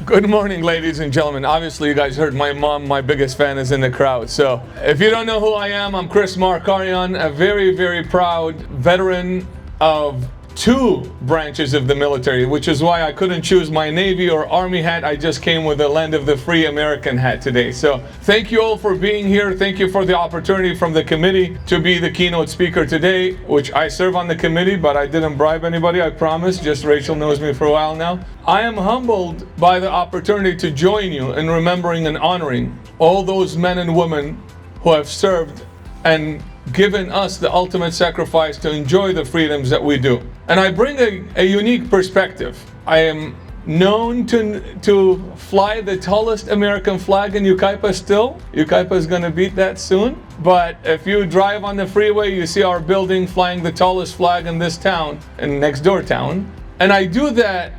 Good morning, ladies and gentlemen. Obviously, you guys heard my mom, my biggest fan, is in the crowd. So if you don't know who I am, I'm Chris Markarian, a very, very proud veteran of two branches of the military, which is why I couldn't choose my Navy or Army hat. I just came with a Land of the Free American hat today. So thank you all for being here. Thank you for the opportunity from the committee to be the keynote speaker today, which I serve on the committee, but I didn't bribe anybody, I promise. Just Rachel knows me for a while now. I am humbled by the opportunity to join you in remembering and honoring all those men and women who have served and given us the ultimate sacrifice to enjoy the freedoms that we do. And I bring a unique perspective. I am known to fly the tallest American flag in Yucaipa still. Yucaipa is going to beat that soon. But if you drive on the freeway, you see our building flying the tallest flag in this town, in next door town. And I do that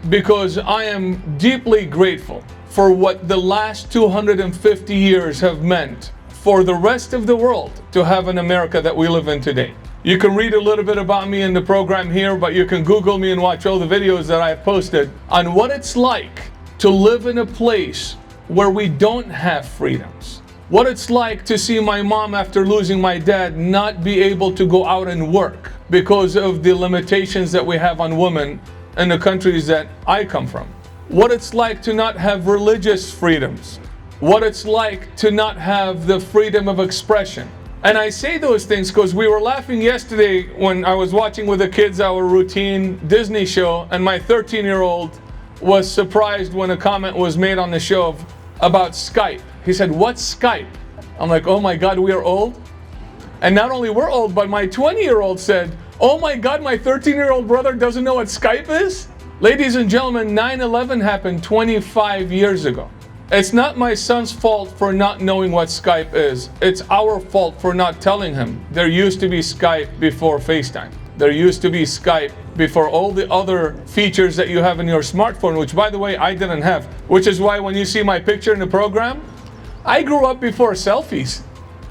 because I am deeply grateful for what the last 250 years have meant for the rest of the world to have an America that we live in today. You can read a little bit about me in the program here, but you can Google me and watch all the videos that I have posted on what it's like to live in a place where we don't have freedoms. What it's like to see my mom, after losing my dad, not be able to go out and work because of the limitations that we have on women in the countries that I come from. What it's like to not have religious freedoms. What it's like to not have the freedom of expression. And I say those things because we were laughing yesterday when I was watching with the kids our routine Disney show, and my 13-year-old was surprised when a comment was made on the show about Skype. He said, "What's Skype?" I'm like, oh my God, we are old? And not only we're old, but my 20-year-old said, oh my God, my 13-year-old brother doesn't know what Skype is? Ladies and gentlemen, 9/11 happened 25 years ago. It's not my son's fault for not knowing what Skype is. It's our fault for not telling him. There used to be Skype before FaceTime. There used to be Skype before all the other features that you have in your smartphone, which, by the way, I didn't have. Which is why when you see my picture in the program, I grew up before selfies.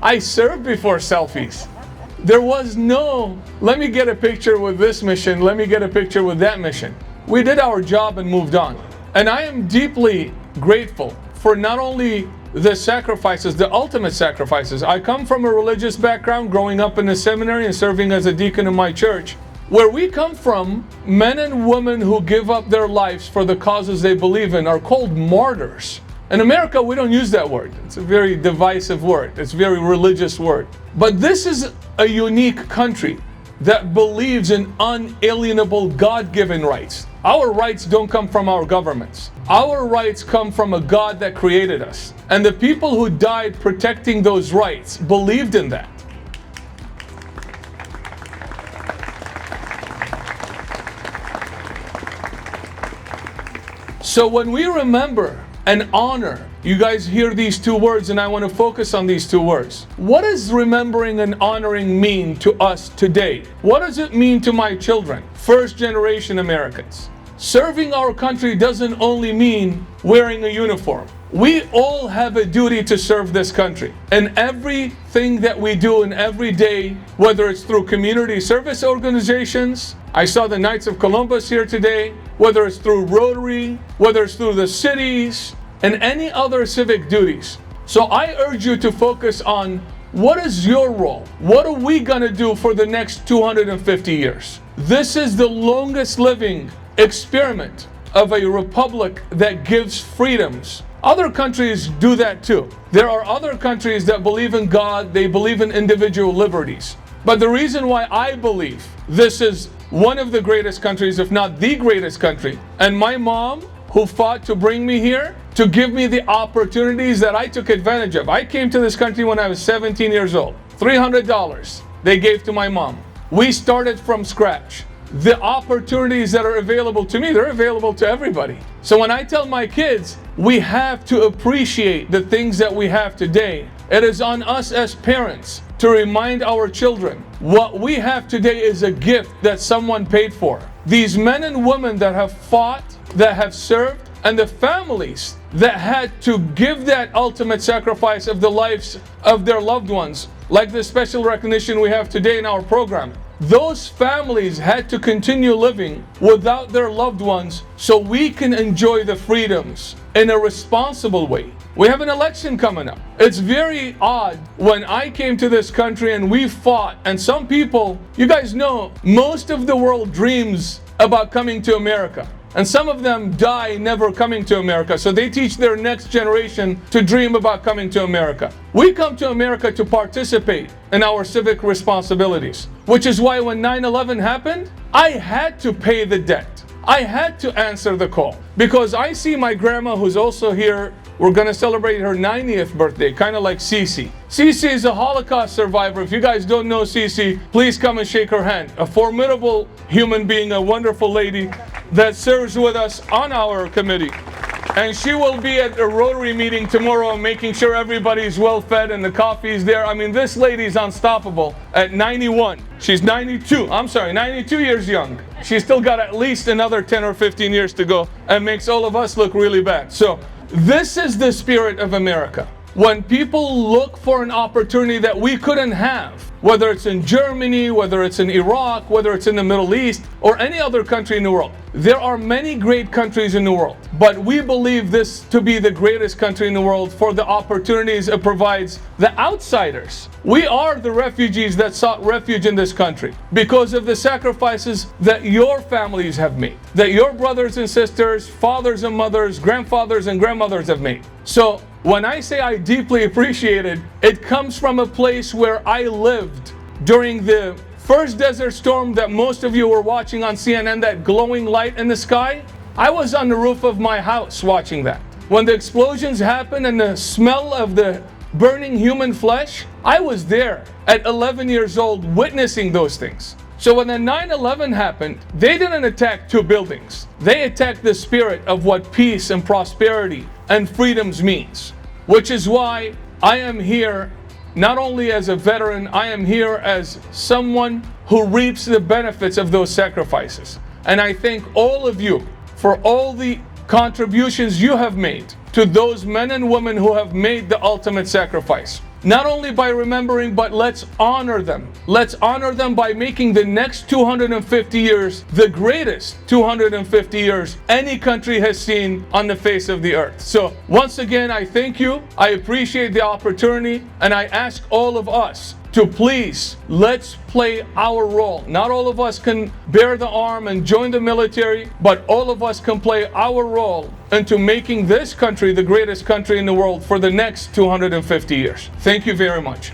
I served before selfies. There was no, let me get a picture with this mission, let me get a picture with that mission. We did our job and moved on. And I am deeply grateful for not only the sacrifices, the ultimate sacrifices. I come from a religious background, growing up in the seminary and serving as a deacon in my church. Where we come from, men and women who give up their lives for the causes they believe in are called martyrs. In America, we don't use that word. It's a very divisive word. It's a very religious word. But this is a unique country that believes in unalienable God-given rights. Our rights don't come from our governments. Our rights come from a God that created us. And the people who died protecting those rights believed in that. So when we remember and honor, you guys hear these two words, and I want to focus on these two words. What does remembering and honoring mean to us today? What does it mean to my children, first-generation Americans? Serving our country doesn't only mean wearing a uniform. We all have a duty to serve this country. And everything that we do in every day, whether it's through community service organizations, I saw the Knights of Columbus here today, whether it's through Rotary, whether it's through the cities, and any other civic duties. So I urge you to focus on what is your role? What are we gonna do for the next 250 years? This is the longest living experiment of a republic that gives freedoms. Other countries do that too. There are other countries that believe in God, they believe in individual liberties. But the reason why I believe this is one of the greatest countries, if not the greatest country, and my mom, who fought to bring me here, to give me the opportunities that I took advantage of. I came to this country when I was 17 years old. $300 they gave to my mom. We started from scratch. The opportunities that are available to me, they're available to everybody. So when I tell my kids, we have to appreciate the things that we have today, it is on us as parents to remind our children what we have today is a gift that someone paid for. These men and women that have fought, that have served, and the families that had to give that ultimate sacrifice of the lives of their loved ones, like the special recognition we have today in our program. those families had to continue living without their loved ones so we can enjoy the freedoms in a responsible way. We have an election coming up. It's very odd when I came to this country and we fought, and some people, you guys know, most of the world dreams about coming to America. And some of them die never coming to America, so they teach their next generation to dream about coming to America. We come to America to participate in our civic responsibilities, which is why when 9/11 happened, I had to pay the debt. I had to answer the call because I see my grandma, who's also here. We're going to celebrate her 90th birthday, kind of like Cece. Cece is a Holocaust survivor. If you guys don't know Cece, please come and shake her hand. A formidable human being, a wonderful lady that serves with us on our committee. And she will be at a Rotary meeting tomorrow, making sure everybody's well fed and the coffee is there. I mean, this lady's unstoppable at 91. She's 92 years young. She's still got at least another 10 or 15 years to go and makes all of us look really bad. So this is the spirit of America. When people look for an opportunity that we couldn't have, whether it's in Germany, whether it's in Iraq, whether it's in the Middle East, or any other country in the world. There are many great countries in the world, but we believe this to be the greatest country in the world for the opportunities it provides the outsiders. We are the refugees that sought refuge in this country because of the sacrifices that your families have made, that your brothers and sisters, fathers and mothers, grandfathers and grandmothers have made. So when I say I deeply appreciate it, it comes from a place where I lived during the first desert storm that most of you were watching on CNN, that glowing light in the sky. I was on the roof of my house watching that. When the explosions happened and the smell of the burning human flesh, I was there at 11 years old witnessing those things. So when the 9/11 happened, they didn't attack two buildings. They attacked the spirit of what peace and prosperity and freedoms means, which is why I am here not only as a veteran, I am here as someone who reaps the benefits of those sacrifices. And I thank all of you for all the contributions you have made to those men and women who have made the ultimate sacrifice. Not only by remembering, but let's honor them. Let's honor them by making the next 250 years the greatest 250 years any country has seen on the face of the earth. So once again, I thank you. I appreciate the opportunity, and I ask all of us to please, let's play our role. Not all of us can bear the arm and join the military, but all of us can play our role into making this country the greatest country in the world for the next 250 years. Thank you very much.